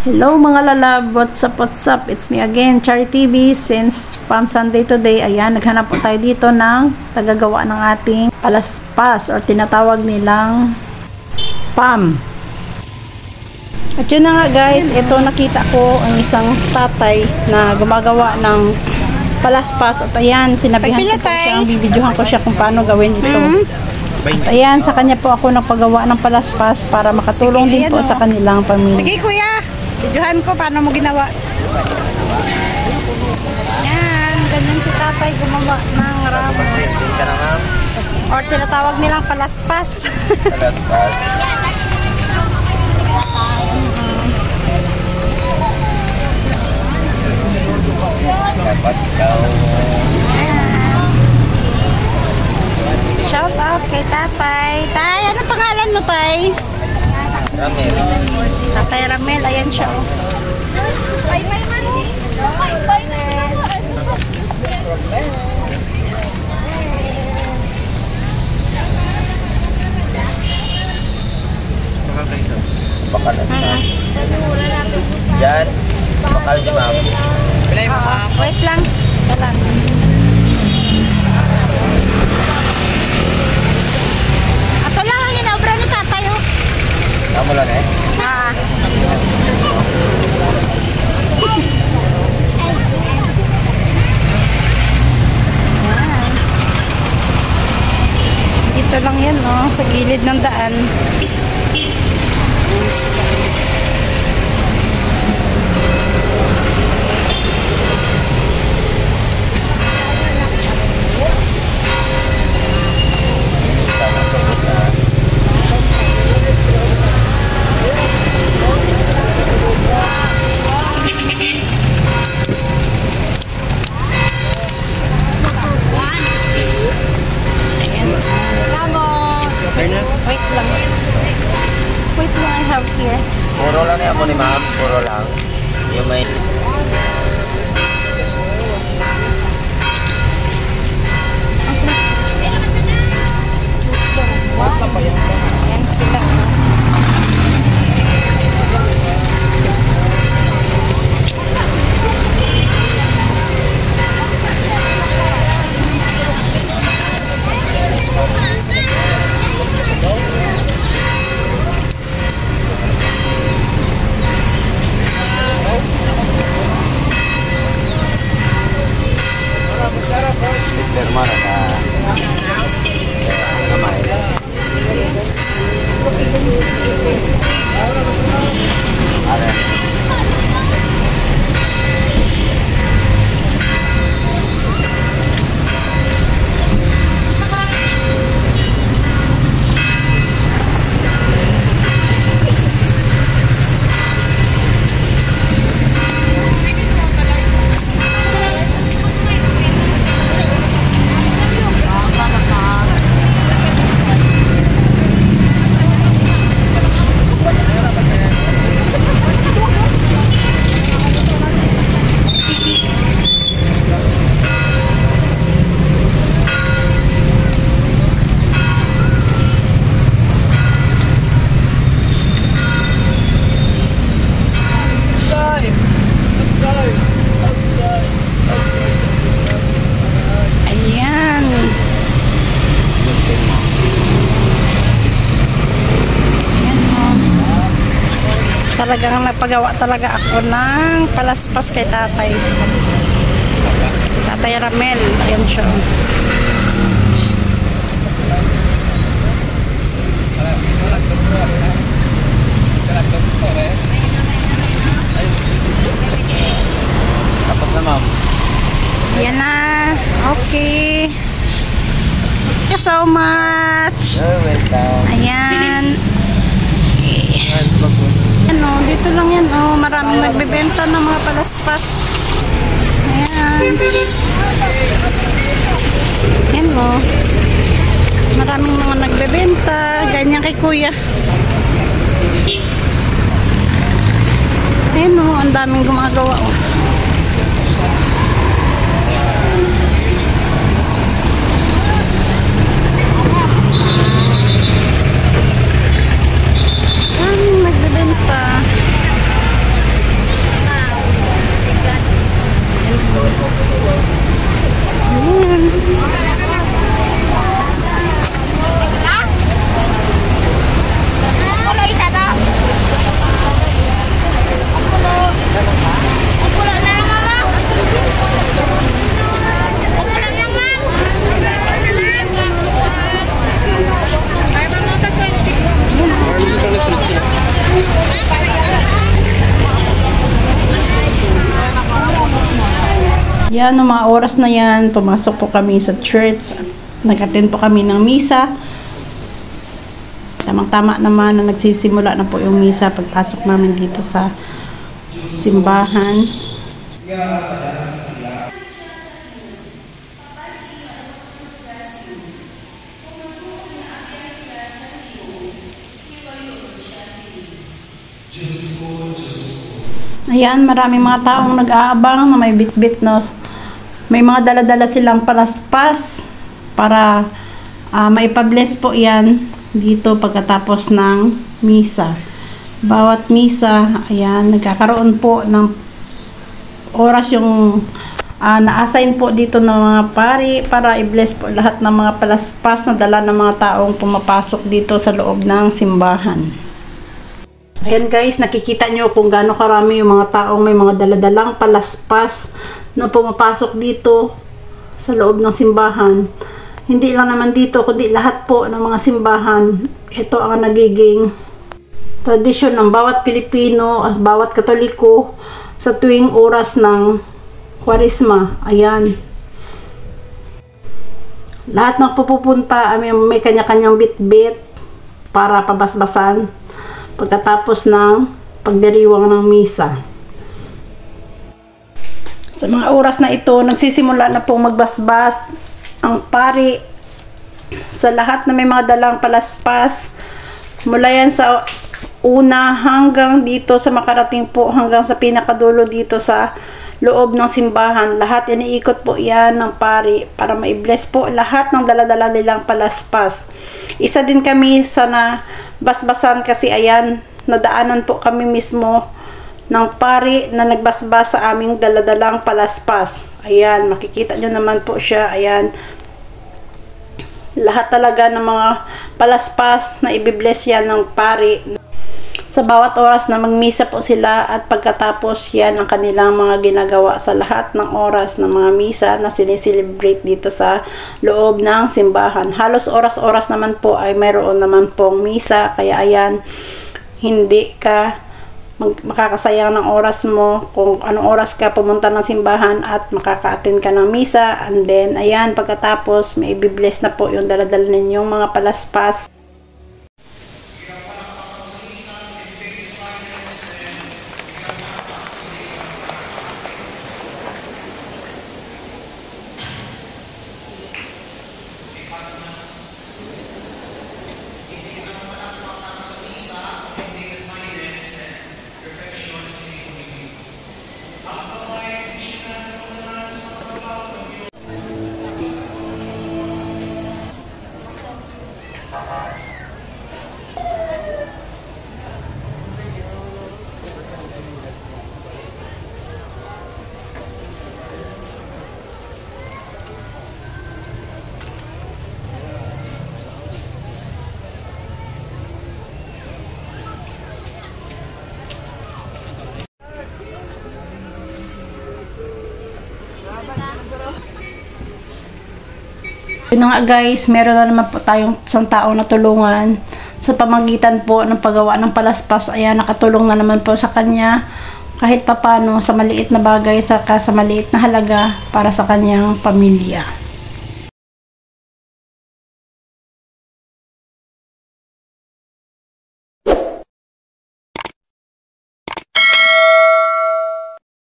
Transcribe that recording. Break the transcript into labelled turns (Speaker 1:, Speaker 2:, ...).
Speaker 1: Hello mga lalab, what's up, it's me again, Chari TV. Since Palm Sunday today, ayan, naghanap po tayo dito ng tagagawa ng ating palaspas or tinatawag nilang PAM. At yun na nga guys, ito nakita ko ang isang tatay na gumagawa ng palaspas. At ayan, sinabihan ko po siyang, bibidyohan ko siya kung paano gawin ito. At ayan, sa kanya po ako nagpagawa ng palaspas para makatulong din po sa kanilang pamilya.
Speaker 2: Sige kuya, videohan ko paano mo ginawa. Yan, ganyan si tatay gumawa ng ramos. Or tinatawag nilang palaspas. Shout out kay tatay. Tay, ano pangalan mo tay?
Speaker 3: Ramel.
Speaker 2: Tatay Ramel, ayan siya oh.
Speaker 3: Bakal na ma'am. Yan. Bakal si ma'am.
Speaker 2: Wait lang. Dalan. Ato lang ang inaobra ni tatay oh.
Speaker 3: Kamu lang eh.
Speaker 2: Dito lang yan oh, sa gilid ng daan. Wait lang, I have here.
Speaker 3: Puro lang yan mo ni ma'am. Puro lang. Yung may...
Speaker 2: Ayan sila.
Speaker 3: Hermana na kamay. Talagang napagawa talaga ako ng palaspas kay tatay. Tatay Ramel, ayan siya. Tapos na ma'am.
Speaker 2: Ayan na. Okay. Thank you so much.
Speaker 3: You're welcome.
Speaker 2: Ayan. Ano, dito lang yan oh, maraming nagbebenta ng mga palaspas. Ayan. Ayan oh. Maraming mga nagbebenta, ganyan kay kuya. Ayan oh, ang daming gumagawa oh. Maraming nagbebenta.
Speaker 1: Yan, noong mga oras na yan, pumasok po kami sa church at nag-attend po kami ng misa. Tamang-tama naman na nagsisimula na po yung misa pagpasok namin dito sa simbahan. Ayan, maraming mga taong nag-aabang na may bit-bit, no? May mga dala-dala silang palaspas para maipabless po yan dito pagkatapos ng misa. Bawat misa, ayan, nagkakaroon po ng oras yung na-assign po dito ng mga pari para i-bless po lahat ng mga palaspas na dala ng mga taong pumapasok dito sa loob ng simbahan. Ayan guys, nakikita nyo kung gaano karami yung mga taong may mga daladalang palaspas na pumapasok dito sa loob ng simbahan. Hindi lang naman dito, kundi lahat po ng mga simbahan. Ito ang nagiging tradisyon ng bawat Pilipino at bawat Katoliko sa tuwing oras ng Kwaresma. Ayan. Lahat ng pupunta, may kanya-kanyang bit-bit para pabasbasan pagkatapos ng pagdiriwang ng misa. Sa mga oras na ito, nagsisimula na pong magbasbas ang pari sa lahat na may mga dalang palaspas. Mula yan sa una hanggang dito sa makarating po hanggang sa pinakadulo dito sa loob ng simbahan. Lahat iniikot po yan ng pari para ma-bless po lahat ng daladala nilang palaspas. Isa din kami sa basbasan kasi ayan, nadaanan po kami mismo ng pari na nagbasbas sa aming daladalang palaspas. Ayan, makikita nyo naman po siya. Ayan, lahat talaga ng mga palaspas na ibibless yan ng pari. Sa bawat oras na magmisa po sila at pagkatapos yan ang kanilang mga ginagawa sa lahat ng oras ng mga misa na sineselebrate dito sa loob ng simbahan. Halos oras-oras naman po ay mayroon naman pong misa, kaya ayan, hindi ka makakasayang ng oras mo kung anong oras ka pumunta ng simbahan at makaka-attend ka ng misa. And then ayan, pagkatapos may i-bless na po yung daladala ninyong mga palaspas. Yun nga guys, meron na naman po tayong isang tao na tulungan sa pamagitan po ng paggawa ng palaspas. Ayan, nakatulong na naman po sa kanya kahit papano sa maliit na bagay at saka sa maliit na halaga para sa kanyang pamilya.